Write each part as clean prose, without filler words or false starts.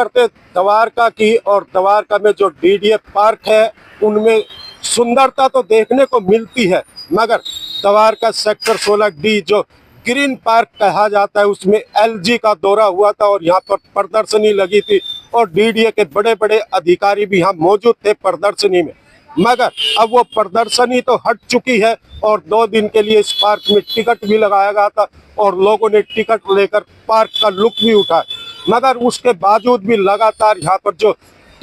करते द्वारका की, और द्वारका में जो डीडीए पार्क है उनमें सुंदरता तो देखने को मिलती है, मगर द्वारका सेक्टर 16D जो ग्रीन पार्क कहा जाता है उसमें एलजी का दौरा हुआ था और यहाँ पर प्रदर्शनी लगी थी और डीडीए के बड़े बड़े अधिकारी भी यहाँ मौजूद थे प्रदर्शनी में, मगर अब वो प्रदर्शनी तो हट चुकी है और 2 दिन के लिए इस पार्क में टिकट भी लगाया गया था और लोगों ने टिकट लेकर पार्क का लुत्फ भी उठाया, मगर उसके बावजूद भी लगातार यहाँ पर जो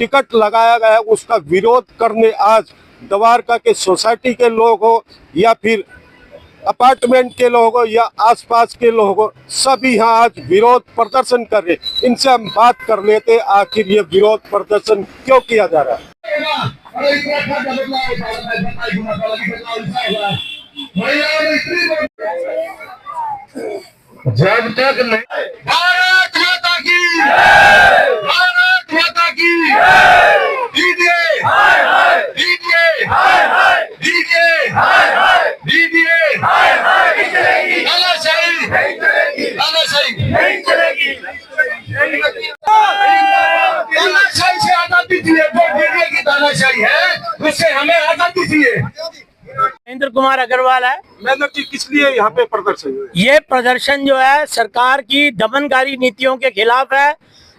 टिकट लगाया गया है उसका विरोध करने आज द्वारका के सोसाइटी के लोग हो या फिर अपार्टमेंट के लोग हो या आसपास के लोग हो, सभी यहाँ आज विरोध प्रदर्शन कर रहे। इनसे हम बात कर लेते आखिर ये विरोध प्रदर्शन क्यों किया जा रहा है। जब तक नहीं भारत माता की, भारत माता की, दीजिए दीजिए दीजिए दीजिए, तानाशाही तानाशाही नहीं चलेगी, तानाशाही से आजादी चाहिए, जो दीजिए की तानाशाही है उससे हमें आजादी चाहिए। महेंद्र कुमार अग्रवाल है। महेंद्र जी, किस लिए यहाँ पे प्रदर्शन हुआ? ये प्रदर्शन जो है सरकार की दमनकारी नीतियों के खिलाफ है,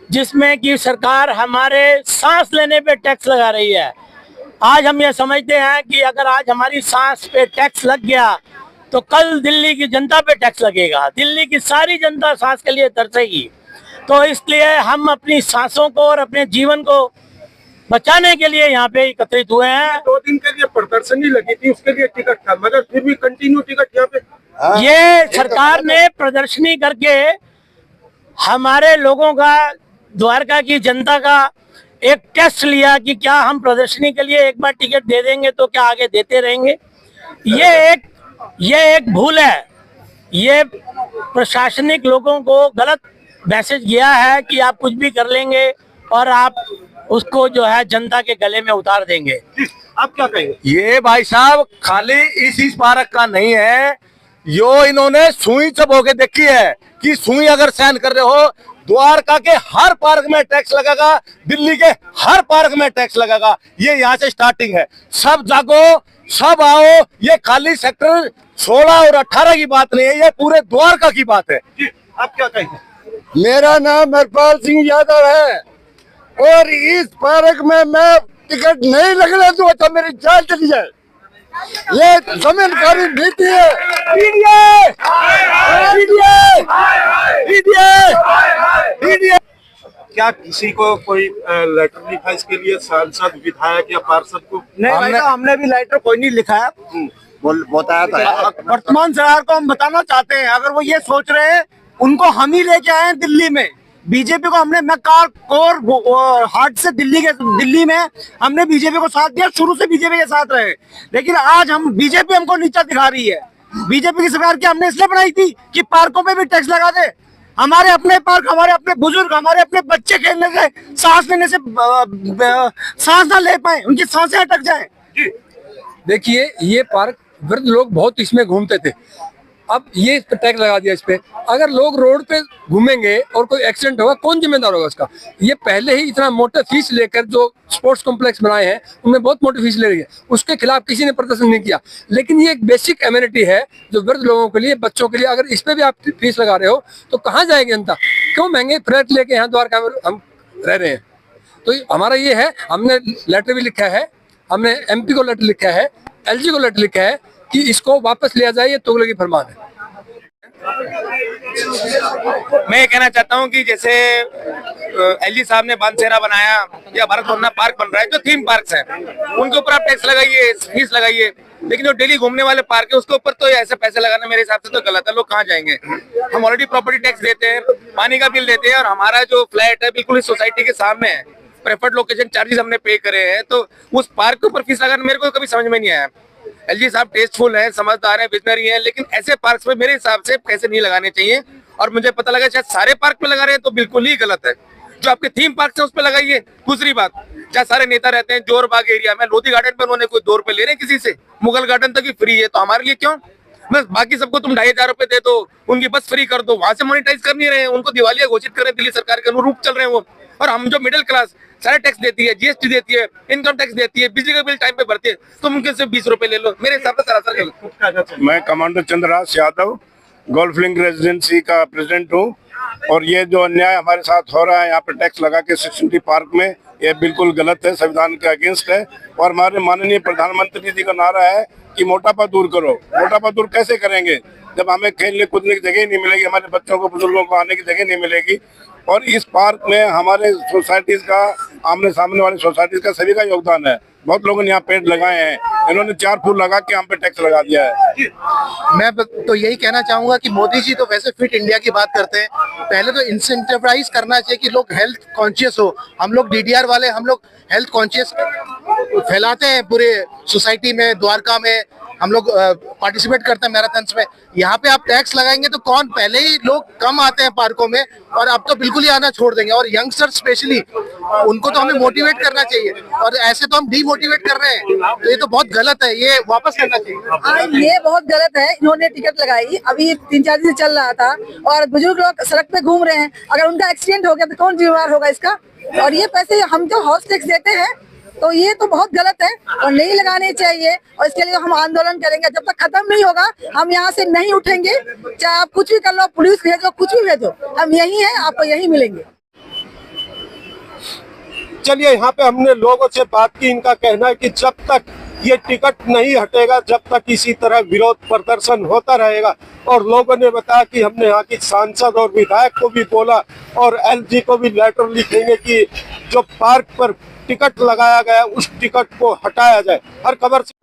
जिसमें कि सरकार हमारे सांस लेने पे टैक्स लगा रही है। आज हम ये समझते हैं कि अगर आज हमारी सांस पे टैक्स लग गया तो कल दिल्ली की जनता पे टैक्स लगेगा, दिल्ली की सारी जनता सांस के लिए तरसेगी। तो इसलिए हम अपनी सांसों को और अपने जीवन को बचाने के लिए यहाँ पे एकत्रित हुए हैं। 2 दिन के लिए प्रदर्शनी लगी थी, उसके लिए टिकट था, मगर फिर भी कंटिन्यू टिकट यहाँ पे। ये सरकार ने प्रदर्शनी करके हमारे लोगों का, द्वारका की जनता का एक टेस्ट लिया कि क्या हम प्रदर्शनी के लिए एक बार टिकट दे देंगे तो क्या आगे देते रहेंगे। ये एक भूल है, ये प्रशासनिक लोगों को गलत मैसेज गया है कि आप कुछ भी कर लेंगे और आप उसको जो है जनता के गले में उतार देंगे। आप क्या कहेंगे? ये भाई साहब खाली इस पार्क का नहीं है, यो इन्होंने सुई चबो के देखी है कि सुई अगर सहन कर रहे हो, द्वारका के हर पार्क में टैक्स लगेगा, दिल्ली के हर पार्क में टैक्स लगेगा। ये यहाँ से स्टार्टिंग है। सब जागो, सब आओ। ये खाली सेक्टर 16 और 18 की बात नहीं है, ये पूरे द्वारका की बात है। आप क्या कहेंगे? मेरा नाम हरपाल सिंह यादव है और इस पार्क में मैं टिकट नहीं लगने दूंगा तो मेरी जान चली जाए। ये दमनकारी नीति है। क्या किसी को कोई लेटर लिखा इसके लिए, सांसद, विधायक या पार्षद को? नहीं, हमने भी लेटर कोई नहीं लिखा है। बताया था। वर्तमान सरकार को हम बताना चाहते हैं, अगर वो ये सोच रहे हैं, उनको हम ही लेके आए हैं दिल्ली में। बीजेपी को हमने, मैं कोर हार्ट से दिल्ली में हमने बीजेपी को साथ दिया, शुरू से बीजेपी के साथ रहे, लेकिन आज हम बीजेपी हमको नीचा दिखा रही है। बीजेपी की सरकार की हमने इसलिए बनाई थी कि पार्कों पे भी टैक्स लगा दे। हमारे अपने पार्क, हमारे अपने बुजुर्ग, हमारे अपने बच्चे खेलने से, सांस लेने से सांस ना ले पाए, उनकी सांसें अटक जाए। देखिए, ये पार्क वृद्ध लोग बहुत इसमें घूमते थे, अब ये इस पे टैक्स लगा दिया। इस पे अगर लोग रोड पे घूमेंगे और कोई एक्सीडेंट होगा, कौन जिम्मेदार होगा उसका? ये पहले ही इतना मोटा फीस लेकर जो स्पोर्ट्स कॉम्प्लेक्स बनाए हैं उनमें बहुत मोटी फीस ले रही है, उसके खिलाफ किसी ने प्रदर्शन नहीं किया। लेकिन ये एक बेसिक एमिनिटी है जो वृद्ध लोगों के लिए, बच्चों के लिए, अगर इस पे भी आप फीस लगा रहे हो तो कहाँ जाएगी जनता? क्यों महंगे फ्लैट लेके यहाँ द्वारका में हम रह रहे हैं? तो हमारा ये है, हमने लेटर भी लिखा है, हमने MP को लेटर लिखा है, LG को लेटर लिखा है कि इसको वापस लिया जाए, ये तुगलकी फरमान है। मैं ये कहना चाहता हूँ कि जैसे LG साहब ने बानसेरा बनाया या भारत वंदना पार्क बन रहा है, जो थीम पार्क्स हैं उनके ऊपर आप टैक्स लगाइए, फीस लगाइए, लेकिन जो डेली घूमने वाले पार्क है उसके ऊपर तो ऐसे पैसे लगाना मेरे हिसाब से तो गलत है। लोग कहाँ जाएंगे? हम ऑलरेडी प्रॉपर्टी टैक्स देते हैं, पानी का बिल देते हैं, और हमारा जो फ्लैट है बिल्कुल इस सोसाइटी के सामने है, प्रेफर्ड लोकेशन चार्जेस हमने पे करे हैं, तो उस पार्क के ऊपर फीस लगाना मेरे को कभी समझ में नहीं आया। LG साहब टेस्टफुल हैं, समझदार हैं, विजनरी हैं, लेकिन ऐसे पार्क्स में मेरे हिसाब से पैसे नहीं लगाने चाहिए। और मुझे पता लगा शायद सारे पार्क पे लगा रहे हैं तो बिल्कुल ही गलत है। जो आपके थीम पार्क है उस पे लगाइए। दूसरी बात, जहाँ सारे नेता रहते हैं जोर बाग एरिया में, लोधी गार्डन पे उन्होंने कोई 2 रुपए ले रहे हैं किसी से, मुगल गार्डन तक ही फ्री है, तो हमारे लिए क्यों? बस बाकी सबको तुम 2,500 रुपए दे दो, उनकी बस फ्री कर दो, वहां से मोनिटाइज कर नहीं रहे हैं, उनको दिवालिया घोषित कर रहे हैं, दिल्ली सरकार के अनुरूप चल रहे हैं वो। और हम जो मिडिल क्लास सारे टैक्स देती है, जीएसटी देती है, इनकम टैक्स देती है, बिजली का बिल टाइम पे भरती है, तुम उनके से 20 रुपए ले लो, मेरे हिसाब से सरासर गलत। मैं commander Chandrahas Yadav golf link residency का प्रेसिडेंट हूँ और ये जो अन्याय हमारे साथ हो रहा है यहाँ पे टैक्स लगा के सिटी पार्क में, ये बिल्कुल गलत है, संविधान के अगेंस्ट है। और हमारे माननीय प्रधानमंत्री जी का नारा है कि मोटापा दूर करो। मोटापा दूर कैसे करेंगे जब हमें खेलने कूदने की जगह नहीं मिलेगी, हमारे बच्चों को बुजुर्गों को आने की जगह नहीं मिलेगी। और इस पार्क में हमारे सोसाइटीज का, आमने सामने वाली सोसाइटीज का सभी का योगदान है। बहुत लोगों ने यहाँ पेड़ लगाए हैं, इन्होंने 4 फूल लगा के हम पे टैक्स लगा दिया है। मैं तो यही कहना चाहूंगा कि मोदी जी तो वैसे फिट इंडिया की बात करते हैं, पहले तो इंसेंटिवाइज करना चाहिए कि लोग हेल्थ कॉन्शियस हो। हम लोग डीडीआर वाले, हम लोग हेल्थ कॉन्शियस फैलाते हैं पूरे सोसाइटी में, द्वारका में हम लोग पार्टिसिपेट करते हैं मैराथन्स में। यहाँ पे आप टैक्स लगाएंगे तो कौन, पहले ही लोग कम आते हैं पार्कों में और अब तो बिल्कुल ही आना छोड़ देंगे। और यंगस्टर स्पेशली, उनको तो हमें मोटिवेट करना चाहिए और ऐसे तो हम डीमोटिवेट कर रहे हैं, तो ये तो बहुत गलत है, ये वापस करना चाहिए। ये बहुत गलत है। इन्होंने टिकट लगाई, अभी 3-4 दिन से चल रहा था और बुजुर्ग लोग सड़क पे घूम रहे हैं, अगर उनका एक्सीडेंट हो गया तो कौन जिम्मेवार होगा इसका? और ये पैसे हम जो हाउस टैक्स देते हैं, तो ये तो बहुत गलत है और नहीं लगाने चाहिए। और इसके लिए हम आंदोलन करेंगे, जब तक खत्म नहीं होगा हम यहाँ से नहीं उठेंगे। चाहे आप कुछ भी कर लो, पुलिस भेजो, कुछ भी भेजो, हम यही हैं, आपको यही मिलेंगे। चलिए, यहाँ पे हमने लोगों से बात की। इनका कहना है कि जब तक ये टिकट नहीं हटेगा, जब तक इसी तरह विरोध प्रदर्शन होता रहेगा। और लोगों ने बताया कि हमने यहाँ की सांसद और विधायक को भी बोला और एलजी को भी लेटर लिखेंगे कि जो पार्क पर टिकट लगाया गया उस टिकट को हटाया जाए। हर खबर से